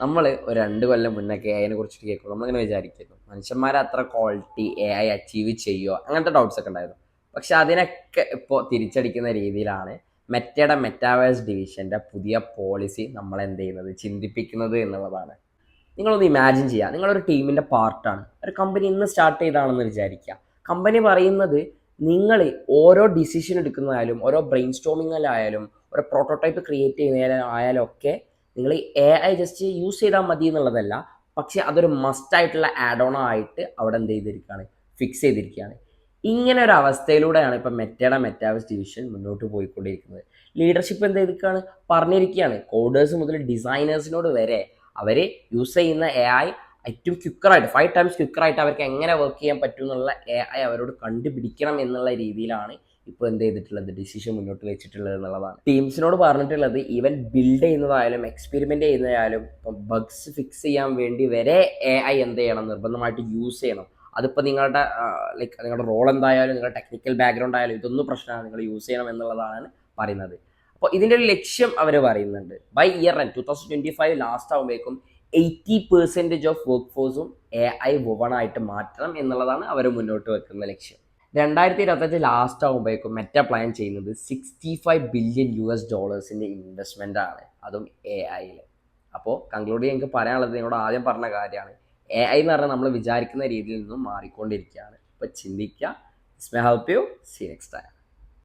നമ്മൾ ഒരു 2 കൊല്ലം മുന്നൊക്കെ എ ഐനെ കുറിച്ചിട്ട് കേൾക്കുമ്പോൾ നമ്മളിങ്ങനെ വിചാരിക്കുന്നു മനുഷ്യന്മാരെ അത്ര ക്വാളിറ്റി എ ഐ അച്ചീവ് ചെയ്യുമോ, അങ്ങനത്തെ ഡൗട്ട്സ് ഒക്കെ ഉണ്ടായിരുന്നു. പക്ഷെ അതിനൊക്കെ ഇപ്പോൾ തിരിച്ചടിക്കുന്ന രീതിയിലാണ് മെറ്റയുടെ മെറ്റാവേഴ്സ് ഡിവിഷൻ്റെ പുതിയ പോളിസി നമ്മളെന്ത് ചെയ്യുന്നത്, ചിന്തിപ്പിക്കുന്നത് എന്നുള്ളതാണ്. നിങ്ങളൊന്ന് ഇമാജിൻ ചെയ്യുക, നിങ്ങളൊരു ടീമിൻ്റെ പാർട്ടാണ്. ഒരു കമ്പനി ഇന്ന് സ്റ്റാർട്ട് ചെയ്താണെന്ന് വിചാരിക്കുക. കമ്പനി പറയുന്നത് നിങ്ങൾ ഓരോ ഡിസിഷൻ എടുക്കുന്നതായാലും ഓരോ ബ്രെയിൻ സ്റ്റോമിങ്ങിലായാലും ഒരു പ്രോട്ടോടൈപ്പ് ക്രിയേറ്റ് ചെയ്യുന്നതിലായാലും ഒക്കെ നിങ്ങൾ എ ഐ ജസ്റ്റ് യൂസ് ചെയ്താൽ മതി എന്നുള്ളതല്ല, പക്ഷേ അതൊരു മസ്റ്റായിട്ടുള്ള ആഡ് ഓൺ ആയിട്ട് അവിടെ എന്ത് ചെയ്തിരിക്കുകയാണ്, ഫിക്സ് ചെയ്തിരിക്കുകയാണ്. ഇങ്ങനെ ഒരു അവസ്ഥയിലൂടെയാണ് ഇപ്പം മെറ്റയുടെ മെറ്റാവേഴ്സ് ഡിവിഷൻ മുന്നോട്ട് പോയിക്കൊണ്ടിരിക്കുന്നത്. ലീഡർഷിപ്പ് എന്ത് ചെയ്തിരിക്കുകയാണ്, പറഞ്ഞിരിക്കുകയാണ് കോഡേഴ്സ് മുതൽ ഡിസൈനേഴ്സിനോട് വരെ അവർ യൂസ് ചെയ്യുന്ന എ ഐ ഏറ്റവും ക്വിക്കറായിട്ട് 5 ടൈംസ് ക്വിക്കറായിട്ട് അവർക്ക് എങ്ങനെ വർക്ക് ചെയ്യാൻ പറ്റും എന്നുള്ള എ ഐ അവരോട് കണ്ടുപിടിക്കണം എന്നുള്ള രീതിയിലാണ് ഇപ്പോൾ എന്ത് ചെയ്തിട്ടുള്ളത്, ഡിസിഷൻ മുന്നോട്ട് വെച്ചിട്ടുള്ളത് എന്നുള്ളതാണ്. ടീംസിനോട് പറഞ്ഞിട്ടുള്ളത് ഈവൻ ബിൽഡ് ചെയ്യുന്നതായാലും എക്സ്പെരിമെൻ്റ് ചെയ്യുന്നതായാലും ഇപ്പം ബഗ്സ് ഫിക്സ് ചെയ്യാൻ വേണ്ടി വരെ എ ഐ എന്ത് ചെയ്യണം, നിർബന്ധമായിട്ട് യൂസ് ചെയ്യണം. അതിപ്പോൾ നിങ്ങളുടെ നിങ്ങളുടെ റോൾ എന്തായാലും നിങ്ങളുടെ ടെക്നിക്കൽ ബാക്ക്ഗ്രൗണ്ട് ആയാലും ഇതൊന്നും പ്രശ്നമാണ്, നിങ്ങൾ യൂസ് ചെയ്യണം എന്നുള്ളതാണ് പറയുന്നത്. അപ്പോൾ ഇതിൻ്റെ ഒരു ലക്ഷ്യം അവർ പറയുന്നുണ്ട്, ബൈ ഇയർ എൻഡ് 2025 ലാസ്റ്റ് ആകുമ്പോഴേക്കും 80% ഓഫ് വർക്ക് ഫോഴ്സും എ ഐ വുവണായിട്ട് മാറ്റണം എന്നുള്ളതാണ് അവർ മുന്നോട്ട് വെക്കുന്ന ലക്ഷ്യം. 2025 ലാസ്റ്റ് ആകുമ്പോഴേക്കും മെറ്റ പ്ലാൻ ചെയ്യുന്നത് $65 ബില്യൺ ഇൻവെസ്റ്റ്മെൻ്റ് ആണ്, അതും എ ഐയിൽ. അപ്പോൾ കൺക്ലൂഡ് ചെയ്യാൻ എനിക്ക് പറയാനുള്ളത് നിങ്ങളോട് ആദ്യം പറഞ്ഞ കാര്യമാണ്, എ ഐ എന്ന് പറഞ്ഞാൽ നമ്മൾ വിചാരിക്കുന്ന രീതിയിൽ നിന്നും മാറിക്കൊണ്ടിരിക്കുകയാണ്. അപ്പോൾ ചിന്തിക്കുക. This may help you. See next time.